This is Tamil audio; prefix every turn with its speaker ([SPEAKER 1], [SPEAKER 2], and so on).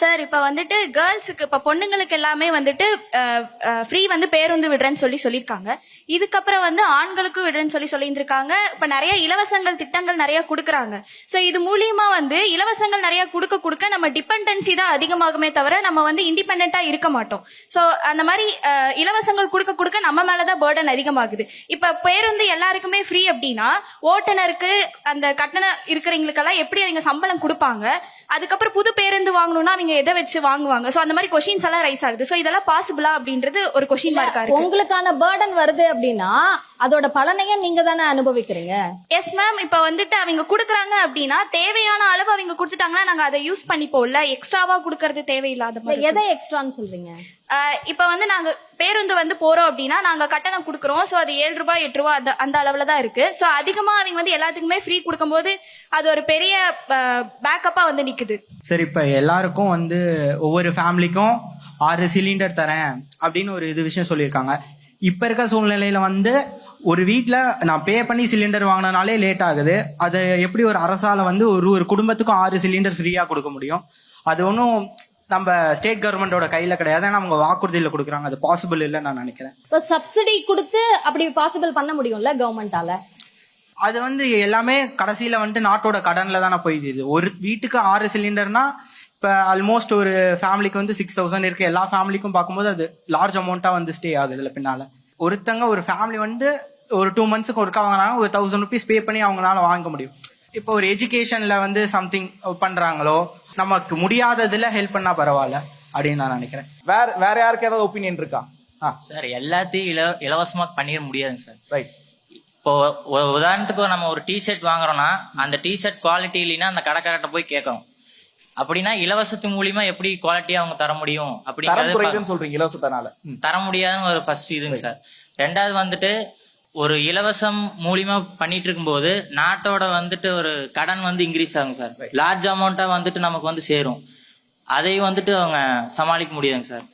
[SPEAKER 1] சார் இப்ப வந்துட்டு கேர்ள்ஸுக்கு இப்ப பொண்ணுங்களுக்கு எல்லாமே வந்துட்டு ஃப்ரீ வந்து பேருந்து விடுறேன்னு சொல்லியிருக்காங்க. இதுக்கப்புறம் வந்து ஆண்களுக்கும் விடுறேன்னு சொல்லியிருந்திருக்காங்க. இப்ப நிறைய இலவசங்கள் திட்டங்கள் நிறைய கொடுக்குறாங்க. சோ இது மூலியமா வந்து இலவசங்கள் நிறைய கொடுக்க நம்ம டிபெண்டன்சி தான் அதிகமாகுமே தவிர நம்ம வந்து இண்டிபெண்டா இருக்க மாட்டோம். சோ அந்த மாதிரி இலவசங்கள் கொடுக்க நம்ம மேலதான் பேர்டன் அதிகமாகுது. இப்ப பேருந்து எல்லாருக்குமே ஃப்ரீ அப்படின்னா ஓட்டுநருக்கு அந்த கட்டணம் இருக்கிறவங்களுக்கெல்லாம் எப்படி அவங்க சம்பளம் கொடுப்பாங்க? அதுக்கப்புறம் புது பேருந்து வாங்கணும்னா அவங்க எதை வச்சு வாங்குவாங்க? சோ அந்த மாதிரி கொஸ்டின்ஸ் எல்லாம் ரைஸ் ஆகுது. சோ இதெல்லாம் பாசிபிளா அப்படின்றது ஒரு கொஸ்டின் மார்க்கா இருக்கு.
[SPEAKER 2] உங்களுக்கான பேர்டன் வருது அப்படின்னா அதோட பலனையும் நீங்க தானே அனுபவிக்கிறீங்க.
[SPEAKER 1] Yes ma'am. இப்ப வந்துட்டு அவங்க குடுக்குறாங்க அப்படின்னா தேவையான அளவு அவங்க கொடுத்துட்டாங்கன்னா நாங்க அதை யூஸ் பண்ணிப்போம்ல. எக்ஸ்ட்ராவா குடுக்கறது தேவையில்லாத மாதிரி.
[SPEAKER 2] எதை எக்ஸ்ட்ரான்னு சொல்றீங்க?
[SPEAKER 1] இப்ப வந்து நாங்க பேருந்து வந்து போறோம் அப்படின்னா நாங்க கட்டணம் கொடுக்குறோம். சோ அது 7 ரூபாய் 8 ரூபாய் அந்த அளவுல தான் இருக்கு. சோ அதிகமா அவங்க வந்து எல்லாத்துக்குமே ஃப்ரீ கொடுக்கும்போது அது ஒரு பெரிய பேக்கப்பா வந்து நிக்குது.
[SPEAKER 3] சரி, இப்ப எல்லாருக்கும் வந்து ஒவ்வொரு ஃபேமிலிக்கும் 6 சிலிண்டர் தரேன் அப்படின்னு ஒரு விஷயம் சொல்லியிருக்காங்க. இப்ப இருக்க சூழ்நிலையில வந்து ஒரு வீட்டுல நான் பே பண்ணி சிலிண்டர் வாங்கினாலே லேட் ஆகுது. அது எப்படி ஒரு அரசால வந்து ஒரு குடும்பத்துக்கும் 6 சிலிண்டர் ஃப்ரீயா கொடுக்க முடியும்? அது ஒன்றும் நம்ம ஸ்டேட் கவர்மெண்டோட கையில கிடையாது. ஏன்னா அவங்க வாக்குறுதியில கொடுக்குறாங்க. அது பாசிபிள் இல்லைன்னு நான் நினைக்கிறேன்.
[SPEAKER 2] இப்போ சப்சிடி கொடுத்து அப்படி பாசிபிள் பண்ண முடியும்ல கவர்மெண்டால?
[SPEAKER 3] அது வந்து எல்லாமே கடைசியில வந்து நாட்டோட கடன்ல தானே போயிடுது. ஒரு வீட்டுக்கு 6 சிலிண்டர்னா இப்ப ஆல்மோஸ்ட் ஒரு ஃபேமிலிக்கு வந்து 6000 இருக்கு. எல்லா ஃபேமிலிக்கும் பார்க்கும்போது அது லார்ஜ் அமௌண்டா வந்து ஸ்டே ஆகுதுல பின்னால. ஒருத்தங்க ஒரு ஃபேமிலி வந்து ஒரு 2 மந்த்ஸ்க்கு ஒருக்கா வாங்கினாங்க, ஒரு 1000 ருபீஸ் பே பண்ணி அவங்களால வாங்க முடியும். இப்போ ஒரு எஜுகேஷன்ல வந்து சம்திங் பண்றாங்களோ, நமக்கு முடியாததுல ஹெல்ப் பண்ணா பரவாயில்ல அப்படின்னு நான் நினைக்கிறேன்.
[SPEAKER 4] வேற யாருக்கு ஏதாவது ஒப்பீனியன் இருக்கா?
[SPEAKER 5] சார் எல்லாத்தையும் இலவசமா பண்ணிட முடியாதுங்க சார்.
[SPEAKER 4] ரைட்.
[SPEAKER 5] இப்போ உதாரணத்துக்கு நம்ம ஒரு டிஷர்ட் வாங்குறோம்னா அந்த டிஷர்ட் குவாலிட்டி இல்லைன்னா அந்த கடைக்காரட்ட போய் கேட்கணும். அப்படின்னா இலவசத்து மூலியமா எப்படி குவாலிட்டியா அவங்க தர முடியும்
[SPEAKER 4] அப்படிங்கிறது சொல்றீங்க. இலவசத்தினால
[SPEAKER 5] தர முடியாதுன்னு ஒரு ஃபர்ஸ்ட் இதுங்க சார். ரெண்டாவது வந்துட்டு ஒரு இலவசம் மூலியமா பண்ணிட்டு இருக்கும்போது நாட்டோட வந்துட்டு ஒரு கடன் வந்து இன்க்ரீஸ் ஆகும் சார். லார்ஜ் அமௌண்ட்டா வந்துட்டு நமக்கு வந்து சேரும். அதை வந்துட்டு அவங்க சமாளிக்க முடியாதுங்க சார்.